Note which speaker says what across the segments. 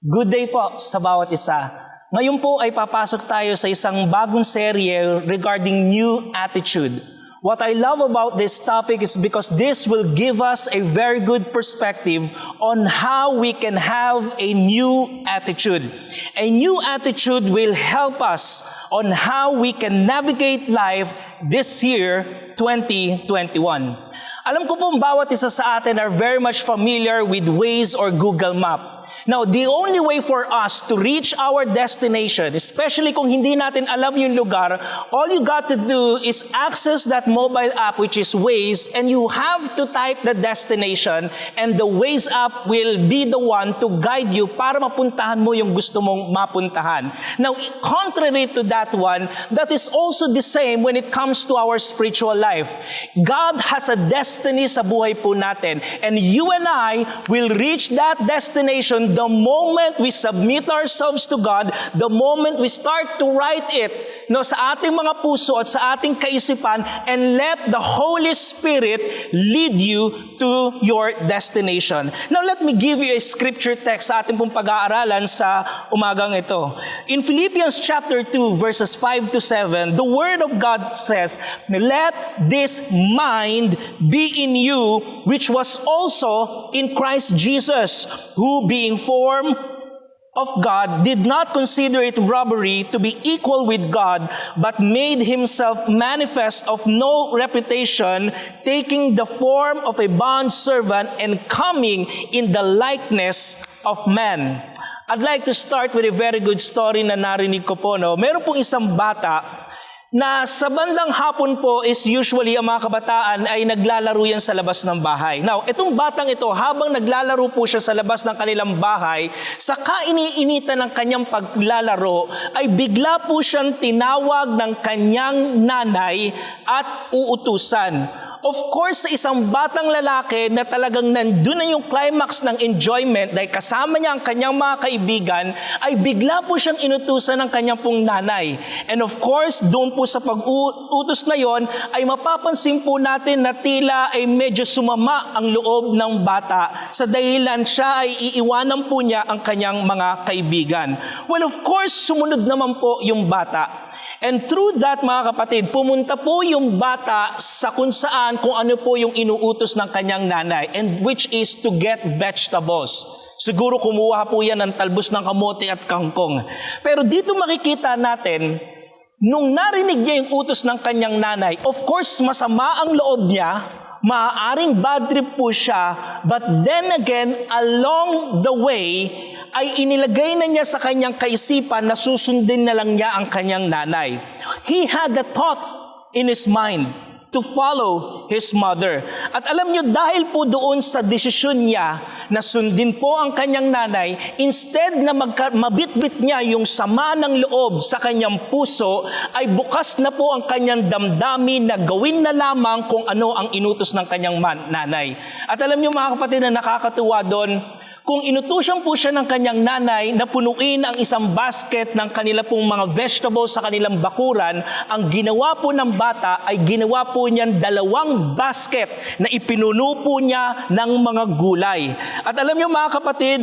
Speaker 1: Good day po sa bawat isa. Ngayon po ay papasok tayo sa isang bagong serye regarding new attitude. What I love about this topic is because this will give us a very good perspective on how we can have a new attitude. A new attitude will help us on how we can navigate life this year, 2021. Alam ko po bawat isa sa atin are very much familiar with Waze or Google Map. Now, the only way for us to reach our destination, especially kung hindi natin alam yung lugar, all you got to do is access that mobile app which is Waze, and you have to type the destination, and the Waze app will be the one to guide you para mapuntahan mo yung gusto mong mapuntahan. Now, contrary to that one, that is also the same when it comes to our spiritual life. God has a destiny sa buhay po natin, and you and I will reach that destination the moment we submit ourselves to God, the moment we start to write it sa ating mga puso at sa ating kaisipan, and let the Holy Spirit lead you to your destination. Now, let me give you a scripture text sa ating pong pag-aaralan sa umagang ito. In Philippians chapter 2, verses 5 to 7, the Word of God says, "Let this mind be in you, which was also in Christ Jesus, who being form of God did not consider it robbery to be equal with God, but made himself manifest of no reputation, taking the form of a bond servant and coming in the likeness of man." I'd like to start with a very good story na narinig ko po. Meron pong isang bata na sa bandang hapon po is usually ang mga kabataan ay naglalaro yan sa labas ng bahay. Now, itong batang ito, habang naglalaro po siya sa labas ng kanilang bahay, sa kainiinitan ng kanyang paglalaro, ay bigla po siyang tinawag ng kanyang nanay at uutusan. Of course, sa isang batang lalaki na talagang nandun na yung climax ng enjoyment dahil kasama niya ang kanyang mga kaibigan, ay bigla po siyang inutusan ng kanyang pong nanay. And of course, doon po sa pag-utos na yon, ay mapapansin po natin na tila ay medyo sumama ang loob ng bata sa dahilan siya ay iiwanan po niya ang kanyang mga kaibigan. Well, of course, sumunod naman po yung bata. And through that, mga kapatid, pumunta po yung bata sa kung saan, kung ano po yung inuutos ng kanyang nanay, and which is to get vegetables. Siguro kumuha po yan ng talbos ng kamote at kangkong. Pero dito makikita natin, nung narinig niya yung utos ng kanyang nanay, of course, masama ang loob niya, maaaring bad trip po siya, but then again, along the way, ay inilagay na niya sa kanyang kaisipan na susundin na lang niya ang kanyang nanay. He had the thought in his mind to follow his mother. At alam niyo, dahil po doon sa desisyon niya na sundin po ang kanyang nanay, instead na mabitbit niya yung sama ng loob sa kanyang puso, ay bukas na po ang kanyang damdamin na gawin na lamang kung ano ang inutos ng kanyang nanay. At alam niyo, mga kapatid, na nakakatuwa doon, kung inutusan po siya ng kanyang nanay na punuin ang isang basket ng kanila pong mga vegetables sa kanilang bakuran, ang ginawa po ng bata ay ginawa po niyan 2 basket na ipinuno po niya ng mga gulay. At alam niyo, mga kapatid,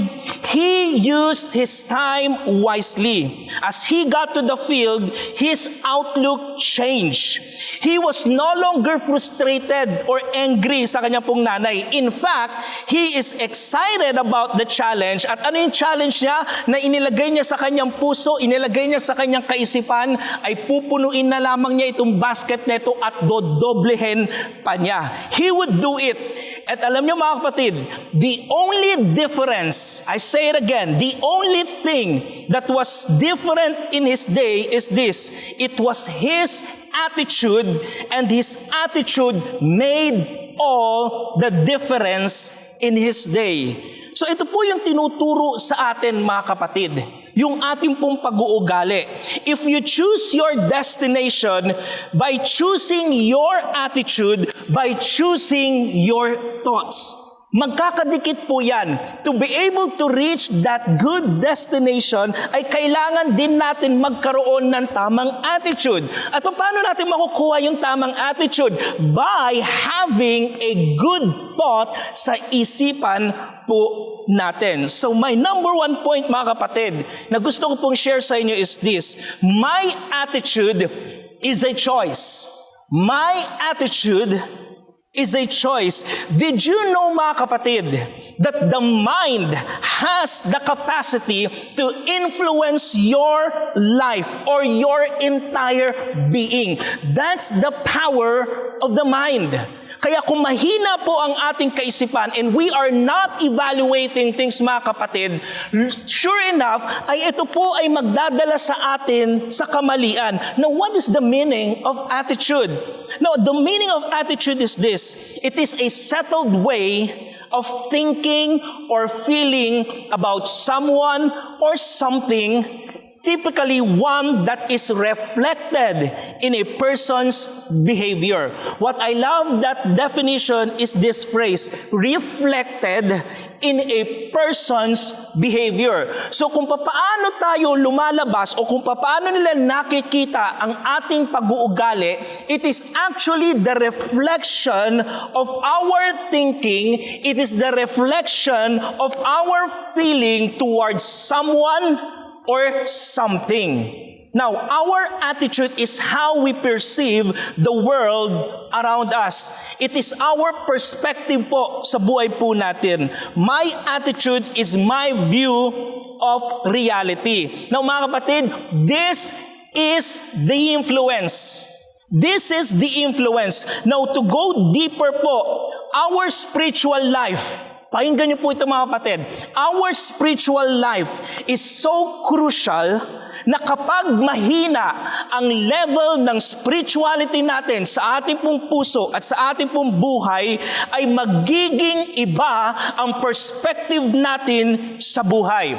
Speaker 1: he used his time wisely. As he got to the field, his outlook changed. He was no longer frustrated or angry sa kanyang pong nanay. In fact, he is excited about the challenge. At ano yung challenge niya na inilagay niya sa kanyang puso, inilagay niya sa kanyang kaisipan, ay pupunuin na lamang niya itong basket na ito at dodoblehin pa niya. He would do it. At alam niyo, mga kapatid, the only difference, I say it again, the only thing that was different in his day is this: it was his attitude, and his attitude made all the difference in his day. So ito po yung tinuturo sa atin, mga kapatid, yung ating pong pag-uugali. If you choose your destination by choosing your attitude, by choosing your thoughts. Magkakadikit po yan. To be able to reach that good destination ay kailangan din natin magkaroon ng tamang attitude. At paano natin makukuha yung tamang attitude? By having a good thought sa isipan po natin. So my number one point, mga kapatid, na gusto ko pong share sa inyo is this: my attitude is a choice. My attitude is a choice. Did you know, mga kapatid, that the mind has the capacity to influence your life or your entire being? That's the power of the mind. Kaya kung mahina po ang ating kaisipan and we are not evaluating things, mga kapatid, sure enough, ay ito po ay magdadala sa atin sa kamalian. Now, what is the meaning of attitude? Now, the meaning of attitude is this: it is a settled way of thinking or feeling about someone or something, typically one that is reflected in a person's behavior. What I love that definition is this phrase, reflected in a person's behavior. So kung paano tayo lumalabas o kung paano nila nakikita ang ating pag-uugali, it is actually the reflection of our thinking, it is the reflection of our feeling towards someone or something. Now, our attitude is how we perceive the world around us. It is our perspective po sa buhay po natin. My attitude is my view of reality. Now, mga kapatid, this is the influence. This is the influence. Now, to go deeper po, our spiritual life, pakinggan niyo po ito, mga kapatid. Our spiritual life is so crucial na kapag mahina ang level ng spirituality natin sa ating pong puso at sa ating pong buhay, ay magiging iba ang perspective natin sa buhay.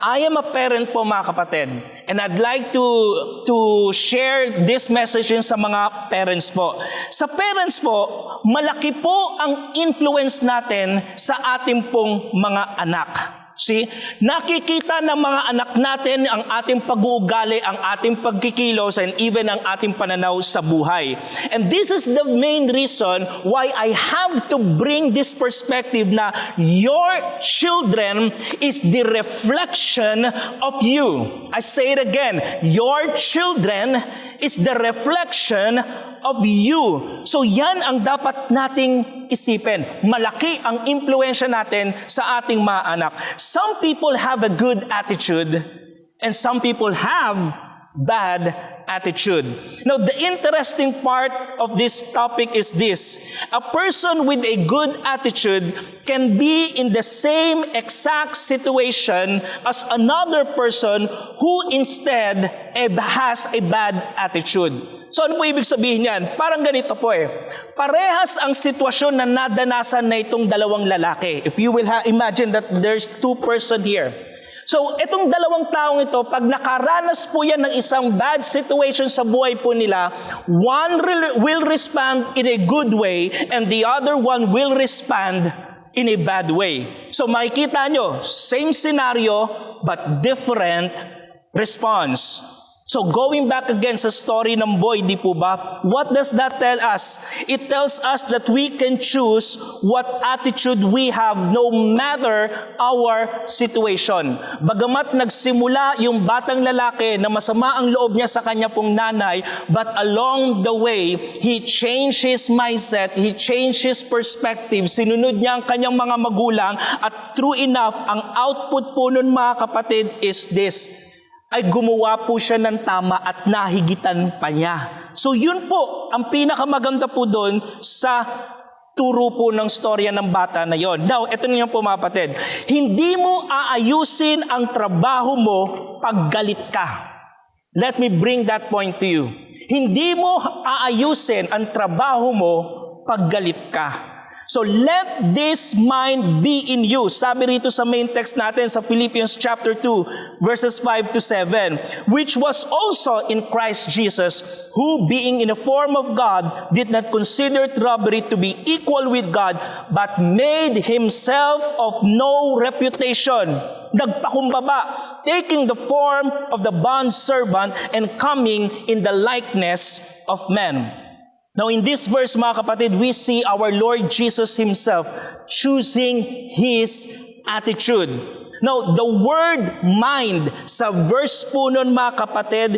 Speaker 1: I am a parent po, mga kapatid, and I'd like to share this message sa mga parents po. Sa parents po, malaki po ang influence natin sa ating pong mga anak. See, nakikita ng mga anak natin ang ating pag-uugali, ang ating pagkikilos, and even ang ating pananaw sa buhay. And this is the main reason why I have to bring this perspective na your children is the reflection of you. I say it again, your children is the reflection of you. So yan ang dapat nating isipin. Malaki ang impluensya natin sa ating mga anak. Some people have a good attitude and some people have bad attitude. Now, the interesting part of this topic is this: a person with a good attitude can be in the same exact situation as another person who instead has a bad attitude. So ano po ibig sabihin yan? Parang ganito po parehas ang sitwasyon na nadanasan na itong dalawang lalaki. If you will imagine that there's two person here. So, itong dalawang taong ito, pag nakaranas po yan ng isang bad situation sa buhay po nila, one will respond in a good way and the other one will respond in a bad way. So, makikita nyo, same scenario but different response. So going back again sa story ng boy, di po ba? What does that tell us? It tells us that we can choose what attitude we have no matter our situation. Bagamat nagsimula yung batang lalaki na masama ang loob niya sa kanya pong nanay, but along the way, he changed his mindset, he changed his perspective, sinunod niya ang kanyang mga magulang, at true enough, ang output po nun, mga kapatid, is this: ay gumawa po siya ng tama at nahigitan pa niya. So yun po, ang pinakamaganda po doon sa turo po ng storya ng bata na yon. Now, ito na po, mga kapatid. Hindi mo aayusin ang trabaho mo pag galit ka. Let me bring that point to you. Hindi mo aayusin ang trabaho mo pag galit ka. So let this mind be in you. Sabi rito sa main text natin sa Philippians chapter 2, verses 5 to 7, which was also in Christ Jesus, who being in the form of God, did not consider it robbery to be equal with God, but made himself of no reputation. Nagpakumbaba, taking the form of the bond servant and coming in the likeness of men. Now in this verse, mga kapatid, we see our Lord Jesus Himself choosing His attitude. Now, the word mind sa verse po nun, mga kapatid,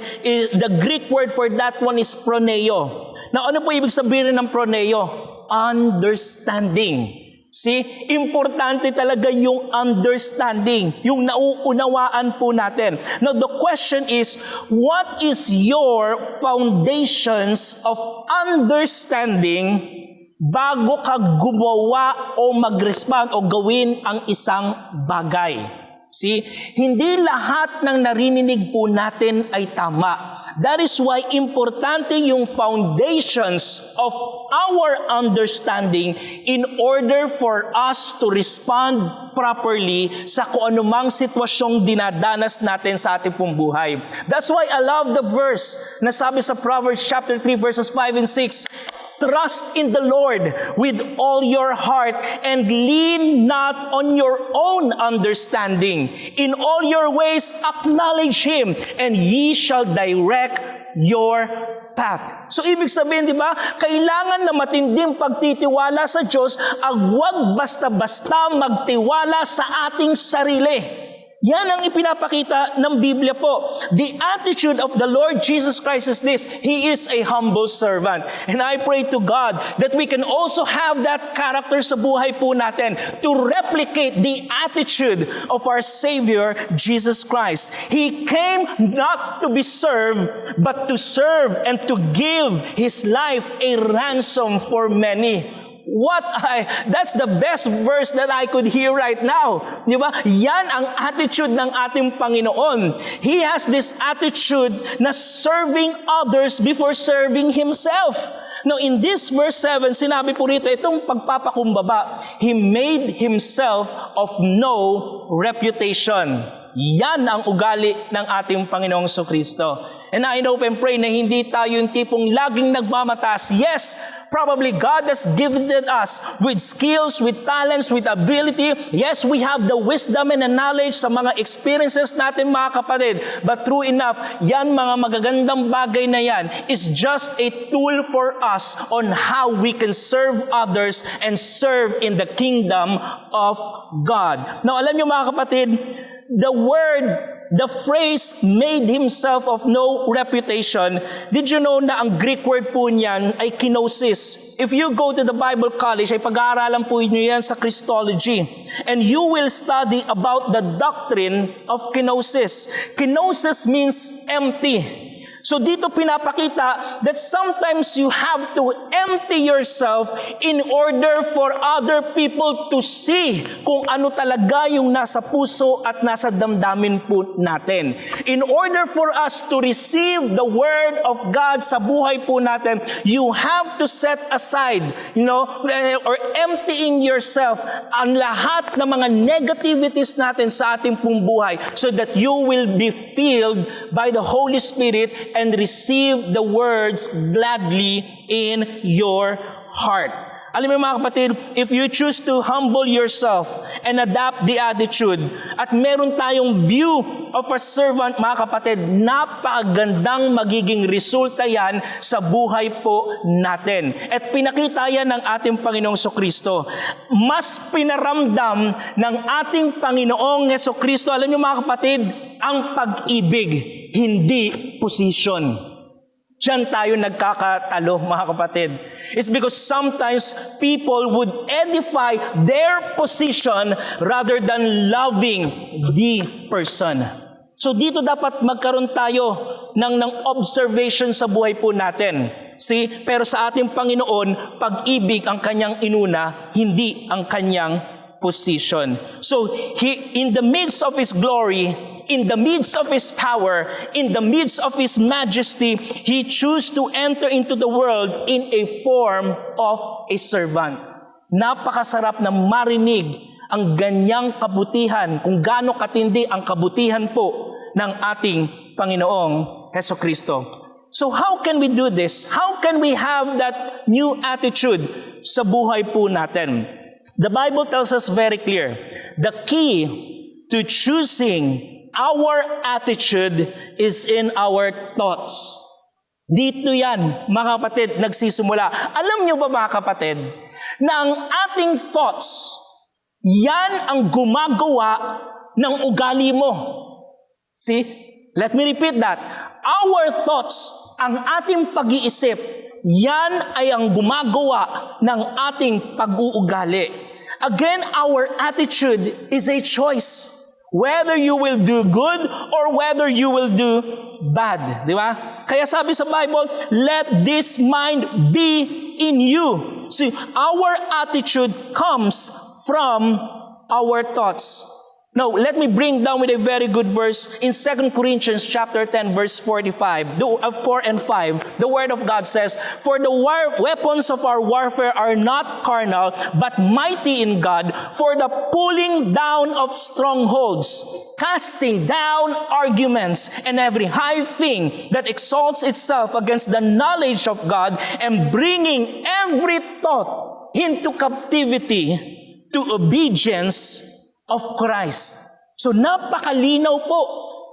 Speaker 1: the Greek word for that one is proneo. Now, ano po ibig sabihin ng proneo? Understanding. See, importante talaga yung understanding, yung nauunawaan po natin. Now, the question is, what is your foundations of understanding bago ka gumawa o mag-respond o gawin ang isang bagay? See, hindi lahat ng narinig po natin ay tama. That is why importante yung foundations of our understanding in order for us to respond properly sa kung anumang sitwasyong dinadanas natin sa ating pong buhay. That's why I love the verse na sabi sa Proverbs chapter 3 verses 5 and 6, trust in the Lord with all your heart and lean not on your own understanding. In all your ways acknowledge Him and ye shall direct your path. So ibig sabihin, di ba, kailangan na matinding pagtitiwala sa Diyos at huwag basta-basta magtiwala sa ating sarili. Yan ang ipinapakita ng Biblia po. The attitude of the Lord Jesus Christ is this: He is a humble servant. And I pray to God that we can also have that character sa buhay po natin to replicate the attitude of our Savior, Jesus Christ. He came not to be served, but to serve and to give His life a ransom for many. That's the best verse that I could hear right now. Di ba? Yan ang attitude ng ating Panginoon. He has this attitude na serving others before serving Himself. Now, in this verse 7, sinabi po rito, itong pagpapakumbaba, He made Himself of no reputation. Yan ang ugali ng ating Panginoong Kristo. And I hope and pray na hindi tayo yung tipong laging nagmamatas. Yes, probably God has given us with skills, with talents, with ability. Yes, we have the wisdom and the knowledge sa mga experiences natin, mga kapatid. But true enough, yan mga magagandang bagay na yan is just a tool for us on how we can serve others and serve in the kingdom of God. Now, alam niyo mga kapatid, the phrase made himself of no reputation, did you know na ang Greek word po niyan ay kenosis? If you go to the Bible College, ay pag-aaralan po niyo yan sa Christology. And you will study about the doctrine of kenosis. Kenosis means empty. So dito pinapakita that sometimes you have to empty yourself in order for other people to see kung ano talaga yung nasa puso at nasa damdamin po natin. In order for us to receive the Word of God sa buhay po natin, you have to set aside, or emptying yourself ang lahat ng mga negativities natin sa ating pong buhay so that you will be filled by the Holy Spirit and receive the words gladly in your heart. Alam mo mga kapatid, if you choose to humble yourself and adapt the attitude at meron tayong view of a servant, mga kapatid, napakagandang magiging resulta yan sa buhay po natin. At pinakita yan ng ating Panginoong Kristo. Mas pinaramdam ng ating Panginoong Kristo, alam niyo mga kapatid, ang pag-ibig, hindi position. Diyan tayo nagkakatalo, mga kapatid. It's because sometimes people would edify their position rather than loving the person. So dito dapat magkaroon tayo ng observation sa buhay po natin. See, pero sa ating Panginoon, pag-ibig ang kanyang inuna, hindi ang kanyang position. So, in the midst of His glory, in the midst of His power, in the midst of His majesty, He chose to enter into the world in a form of a servant. Napakasarap na marinig ang ganyang kabutihan, kung gaano katindi ang kabutihan po ng ating Panginoong Hesukristo. So how can we do this? How can we have that new attitude sa buhay po natin? The Bible tells us very clear, the key to choosing our attitude is in our thoughts. Dito yan, mga kapatid, nagsisimula. Alam niyo ba, mga kapatid, na ang ating thoughts, yan ang gumagawa ng ugali mo. See? Let me repeat that. Our thoughts, ang ating pag-iisip, yan ay ang gumagawa ng ating pag-uugali. Again, our attitude is a choice. Whether you will do good or whether you will do bad. Di ba? Kaya sabi sa Bible, let this mind be in you. See, our attitude comes from our thoughts. Now, let me bring down with a very good verse in 2 Corinthians chapter 10, verse 45, 4 and 5. The Word of God says, "For the weapons of our warfare are not carnal, but mighty in God, for the pulling down of strongholds, casting down arguments, and every high thing that exalts itself against the knowledge of God, and bringing every thought into captivity to obedience of Christ." So napakalinaw po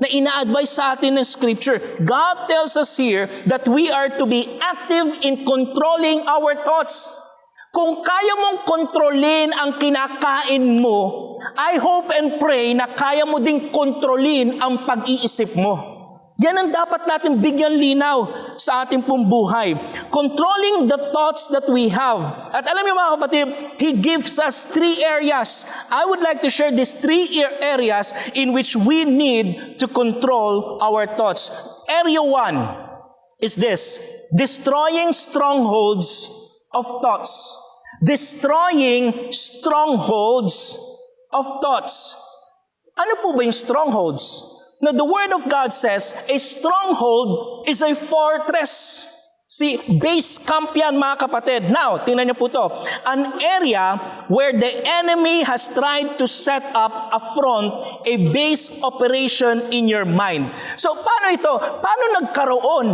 Speaker 1: na ina-advise sa atin ng Scripture. God tells us here that we are to be active in controlling our thoughts. Kung kaya mong kontrolin ang kinakain mo, I hope and pray na kaya mo ding kontrolin ang pag-iisip mo. Yan ang dapat natin bigyan linaw sa ating pong buhay. Controlling the thoughts that we have. At alam niyo mga kapatid, He gives us 3 areas. I would like to share these 3 areas in which we need to control our thoughts. Area 1 is this: destroying strongholds of thoughts. Destroying strongholds of thoughts. Ano po ba yung strongholds? Now, the Word of God says, a stronghold is a fortress. See, base camp yan, mga kapatid. Now, tingnan niyo po to. An area where the enemy has tried to set up a front, a base operation in your mind. So, paano ito? Paano nagkaroon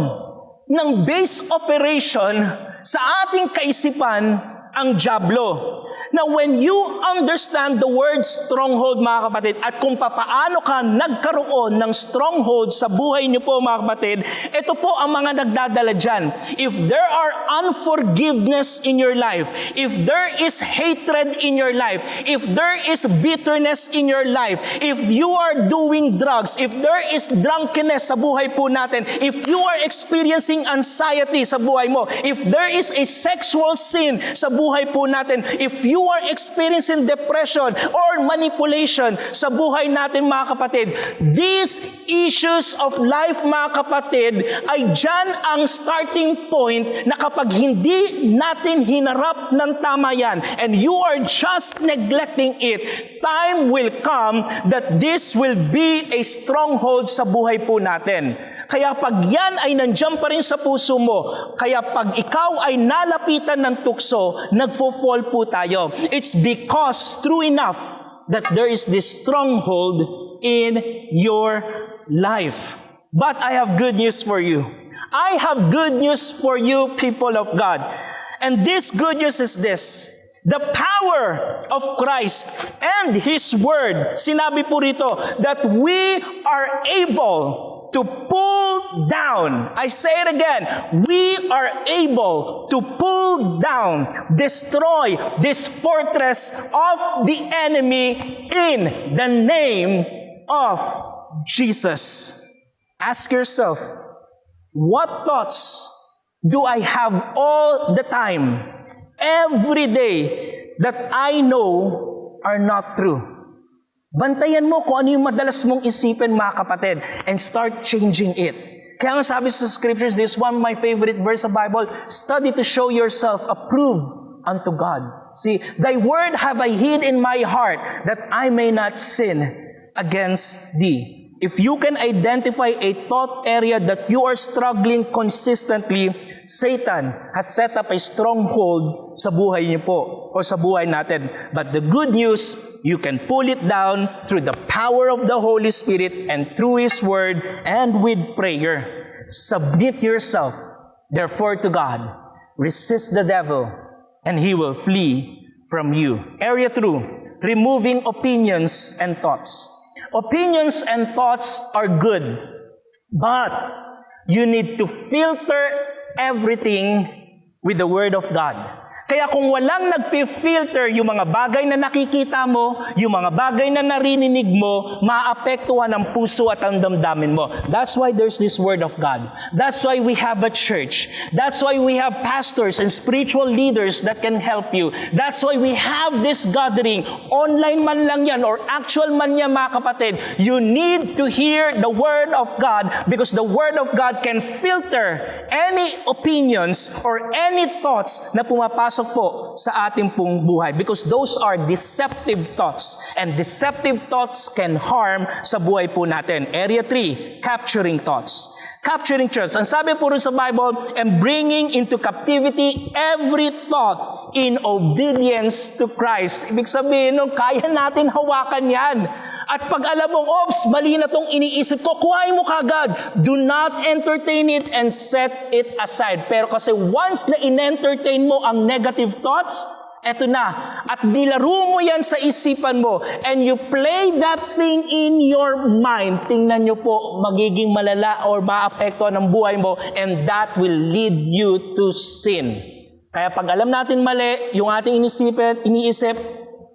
Speaker 1: ng base operation sa ating kaisipan ang dyablo? Now, when you understand the word stronghold, mga kapatid, at kung papaano ka nagkaroon ng stronghold sa buhay niyo po, mga kapatid, ito po ang mga nagdadala dyan. If there are unforgiveness in your life, if there is hatred in your life, if there is bitterness in your life, if you are doing drugs, if there is drunkenness sa buhay po natin, if you are experiencing anxiety sa buhay mo, if there is a sexual sin sa buhay po natin, if you are experiencing depression or manipulation sa buhay natin, mga kapatid, these issues of life, mga kapatid, ay dyan ang starting point na kapag hindi natin hinarap ng tama yan and you are just neglecting it, time will come that this will be a stronghold sa buhay po natin. Kaya pag yan ay nandiyan pa rin sa puso mo, kaya pag ikaw ay nalapitan ng tukso, nagfo-fall po tayo. It's because true enough that there is this stronghold in your life. But I have good news for you. I have good news for you, people of God. And this good news is this: the power of Christ and His Word. Sinabi po rito that we are able to pull down. I say it again. We are able to pull down, destroy this fortress of the enemy in the name of Jesus. Ask yourself, what thoughts do I have all the time, every day, that I know are not true? Bantayan mo kung ano yung madalas mong isipin, mga kapatid, and start changing it. Kaya nga sabi sa scriptures, this is one of my favorite verse of Bible, study to show yourself approved unto God. See, thy word have I hid in my heart, that I may not sin against thee. If you can identify a thought area that you are struggling consistently, Satan has set up a stronghold sa buhay niyo po o sa buhay natin. But the good news, you can pull it down through the power of the Holy Spirit and through His Word and with prayer. Submit yourself, therefore, to God. Resist the devil, and he will flee from you. Area 2, removing opinions and thoughts. Opinions and thoughts are good, but you need to filter everything with the Word of God. Kaya kung walang nag-filter yung mga bagay na nakikita mo, yung mga bagay na narinig mo, maapektuhan ang puso at ang damdamin mo. That's why there's this Word of God. That's why we have a church. That's why we have pastors and spiritual leaders that can help you. That's why we have this gathering. Online man lang yan or actual man yan, mga kapatid. You need to hear the Word of God because the Word of God can filter any opinions or any thoughts na pumapasok po sa ating pong buhay because those are deceptive thoughts and deceptive thoughts can harm sa buhay po natin. Area 3, capturing thoughts. Capturing thoughts. Ang sabi po rin sa Bible, and bringing into captivity every thought in obedience to Christ. Ibig sabihin, kaya natin hawakan yan. At pag alam mong, oops, mali na tong iniisip ko, kuhain mo kagad. Do not entertain it and set it aside. Pero kasi once na in-entertain mo ang negative thoughts, eto na. At nilaro mo yan sa isipan mo. And you play that thing in your mind. Tingnan nyo po, magiging malala or maapektuhan ang buhay mo. And that will lead you to sin. Kaya pag alam natin mali, yung ating iniisip,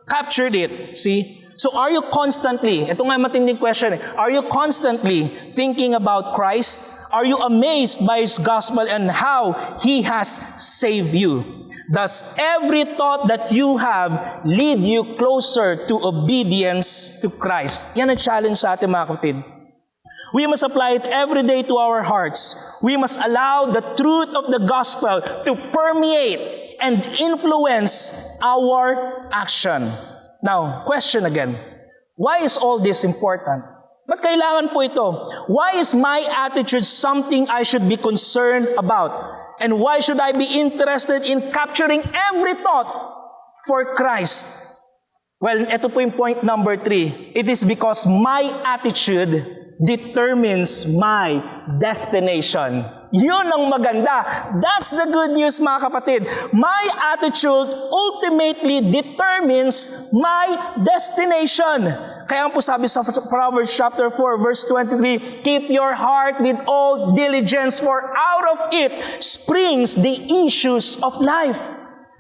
Speaker 1: captured it. See? So are you constantly, ito nga matinding question, are you constantly thinking about Christ? Are you amazed by His gospel and how He has saved you? Does every thought that you have lead you closer to obedience to Christ? Yan ang challenge sa ating mga kapatid. We must apply it every day to our hearts. We must allow the truth of the gospel to permeate and influence our action. Now, question again. Why is all this important? Ba't kailangan po ito? Why is my attitude something I should be concerned about? And why should I be interested in capturing every thought for Christ? Well, ito po yung point number 3. It is because my attitude determines my destination. Yun ang maganda. That's the good news, mga kapatid. My attitude ultimately determines my destination. Kaya po sabi sa Proverbs chapter 4, verse 23, keep your heart with all diligence, for out of it springs the issues of life.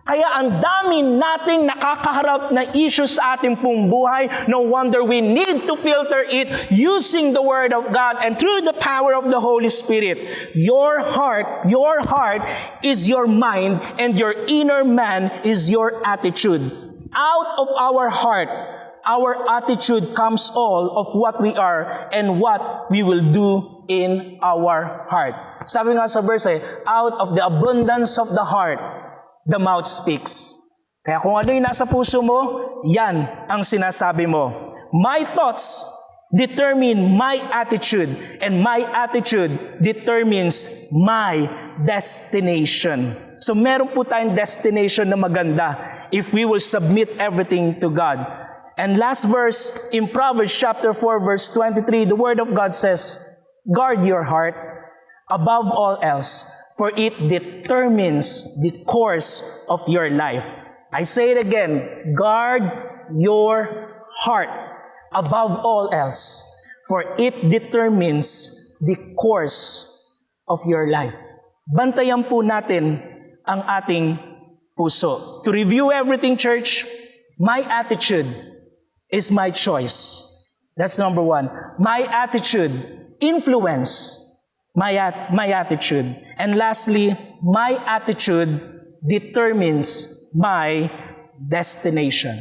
Speaker 1: Kaya ang dami nating nakakaharap na issues sa ating pong buhay. No wonder we need to filter it using the Word of God and through the power of the Holy Spirit. Your heart is your mind, and your inner man is your attitude. Out of our heart, our attitude comes all of what we are and what we will do in our heart. Sabi nga sa verse, out of the abundance of the heart, the mouth speaks. Kaya kung ano yung nasa puso mo, yan ang sinasabi mo. My thoughts determine my attitude, and my attitude determines my destination. So meron po tayong destination na maganda if we will submit everything to God. And last verse in Proverbs chapter 4 verse 23, the Word of God says, guard your heart above all else, for it determines the course of your life. I say it again, guard your heart above all else, for it determines the course of your life. Bantayan po natin ang ating puso. To review everything, church, my attitude is my choice. That's number 1. My attitude influence my attitude. And lastly, my attitude determines my destination.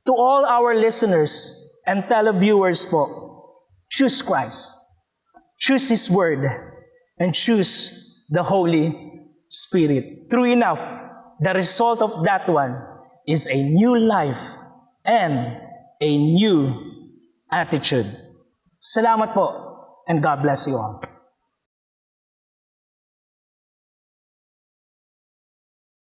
Speaker 1: To all our listeners and televiewers po, choose Christ. Choose His Word. And choose the Holy Spirit. True enough, the result of that one is a new life and a new attitude. Salamat po, and God bless you all.